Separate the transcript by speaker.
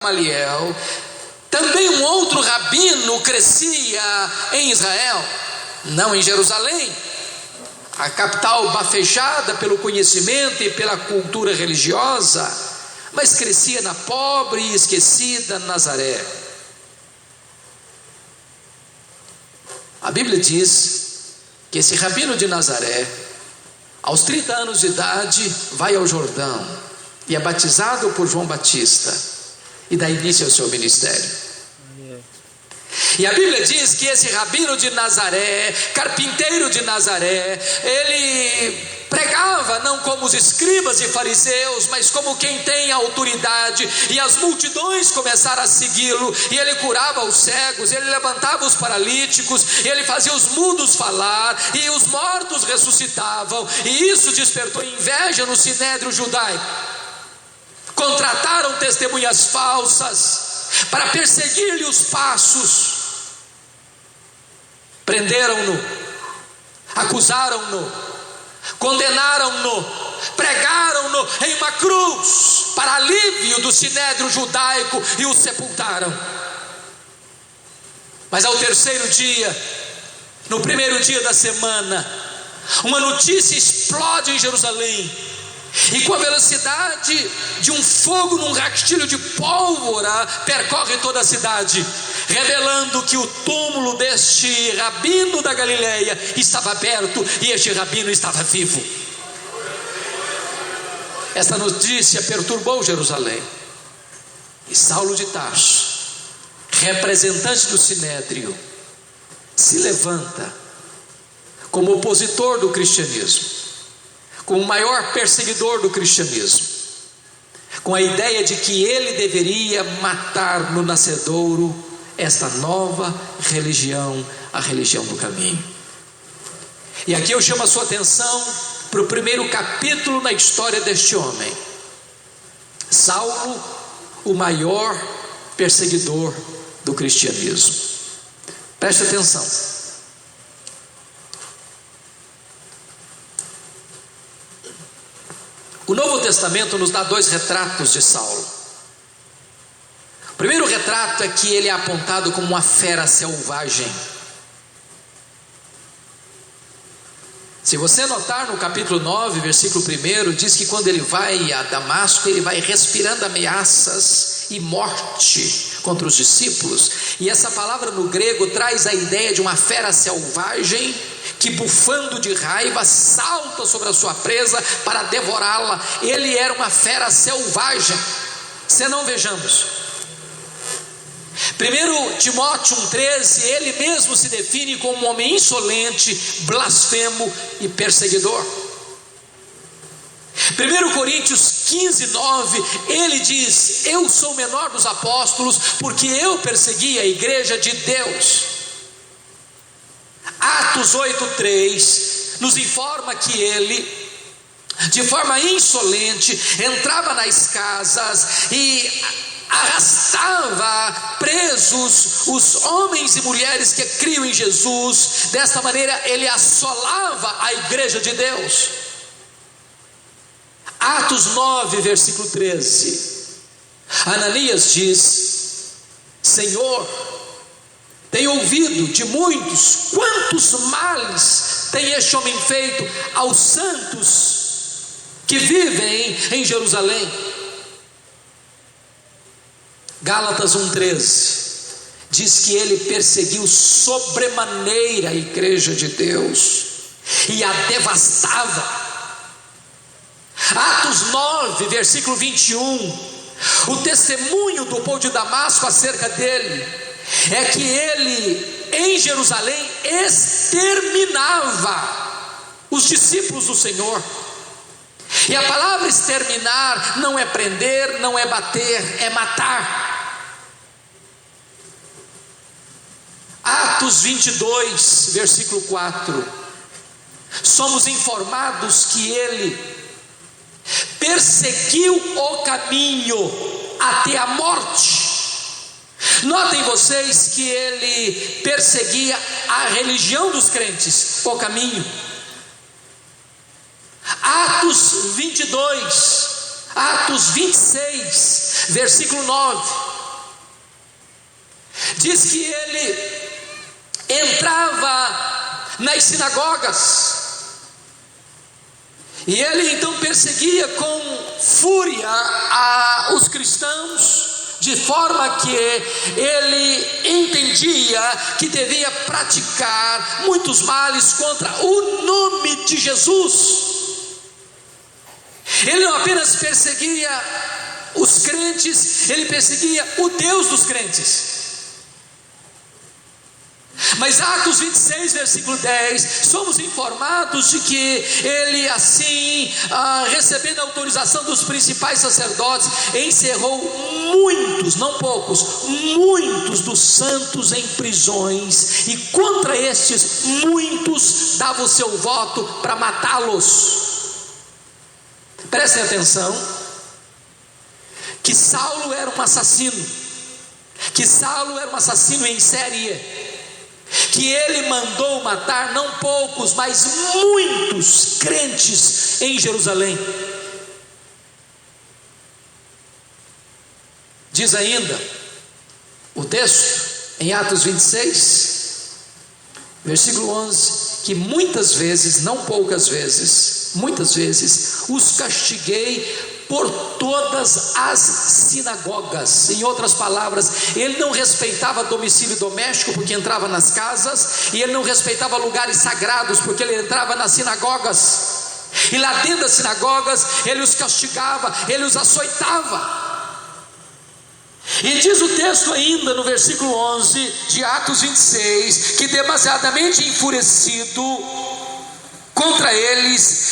Speaker 1: Gamaliel, também um outro rabino crescia em Israel, não em Jerusalém, a capital bafejada pelo conhecimento e pela cultura religiosa, mas crescia na pobre e esquecida Nazaré. A Bíblia diz que esse rabino de Nazaré, aos 30 anos de idade, vai ao Jordão e é batizado por João Batista e dá início ao seu ministério. E a Bíblia diz que esse rabino de Nazaré, carpinteiro de Nazaré, ele pregava não como os escribas e fariseus, mas como quem tem autoridade, e as multidões começaram a segui-lo, e ele curava os cegos, ele levantava os paralíticos, ele fazia os mudos falar, e os mortos ressuscitavam, e isso despertou inveja no sinédrio judaico. Contrataram testemunhas falsas para perseguir-lhe os passos. Prenderam-no, acusaram-no, condenaram-no, pregaram-no em uma cruz para alívio do sinédrio judaico e o sepultaram. Mas ao terceiro dia, no primeiro dia da semana, uma notícia explode em Jerusalém, e com a velocidade de um fogo num rastilho de pólvora, percorre toda a cidade, revelando que o túmulo deste rabino da Galileia estava aberto e este rabino estava vivo. Esta notícia perturbou Jerusalém, e Saulo de Tarso, representante do sinédrio, se levanta como opositor do cristianismo, como o maior perseguidor do cristianismo, com a ideia de que ele deveria matar no nascedouro esta nova religião, a religião do caminho. E aqui eu chamo a sua atenção para o primeiro capítulo na história deste homem, Saulo, o maior perseguidor do cristianismo. Preste atenção. O Novo Testamento nos dá dois retratos de Saulo. O primeiro retrato é que ele é apontado como uma fera selvagem. Se você notar no capítulo 9, versículo 1, diz que quando ele vai a Damasco, ele vai respirando ameaças e morte contra os discípulos. E essa palavra no grego traz a ideia de uma fera selvagem que, bufando de raiva, salta sobre a sua presa para devorá-la. Ele era uma fera selvagem. Se não, vejamos 1 Timóteo 1,13, ele mesmo se define como um homem insolente, blasfemo e perseguidor. 1 Coríntios 15:9, ele diz: eu sou o menor dos apóstolos, porque eu persegui a igreja de Deus. Atos 8:3 nos informa que ele, de forma insolente, entrava nas casas e arrastava presos os homens e mulheres que criam em Jesus. Desta maneira ele assolava a igreja de Deus. Atos 9, versículo 13, Ananias diz: Senhor, tenho ouvido de muitos quantos males tem este homem feito aos santos que vivem em Jerusalém. Gálatas 1,13 diz que ele perseguiu sobremaneira a igreja de Deus e a devastava. Atos 9, versículo 21, o testemunho do povo de Damasco acerca dele é que ele em Jerusalém exterminava os discípulos do Senhor. E a palavra exterminar não é prender, não é bater, é matar. Atos 22, versículo 4, somos informados que ele perseguiu o caminho até a morte. Notem vocês que ele perseguia a religião dos crentes, o caminho. Atos 22, Atos 26, versículo 9, Diz que ele entrava nas sinagogas, e ele então perseguia com fúria os cristãos, de forma que ele entendia que devia praticar muitos males contra o nome de Jesus. Ele não apenas perseguia os crentes, ele perseguia o Deus dos crentes. Mas Atos 26, versículo 10, somos informados de que ele assim, recebendo a autorização dos principais sacerdotes, encerrou muitos, não poucos, muitos dos santos em prisões, e contra estes muitos dava o seu voto para matá-los. Prestem atenção, que Saulo era um assassino, em série, que ele mandou matar não poucos, mas muitos crentes em Jerusalém. Diz ainda o texto em Atos 26, versículo 11, que muitas vezes, não poucas vezes, muitas vezes os castiguei por todas as sinagogas. Em outras palavras, ele não respeitava domicílio doméstico, porque entrava nas casas, e ele não respeitava lugares sagrados, porque ele entrava nas sinagogas, e lá dentro das sinagogas ele os castigava, ele os açoitava. E diz o texto ainda no versículo 11 de Atos 26, que demasiadamente enfurecido contra eles,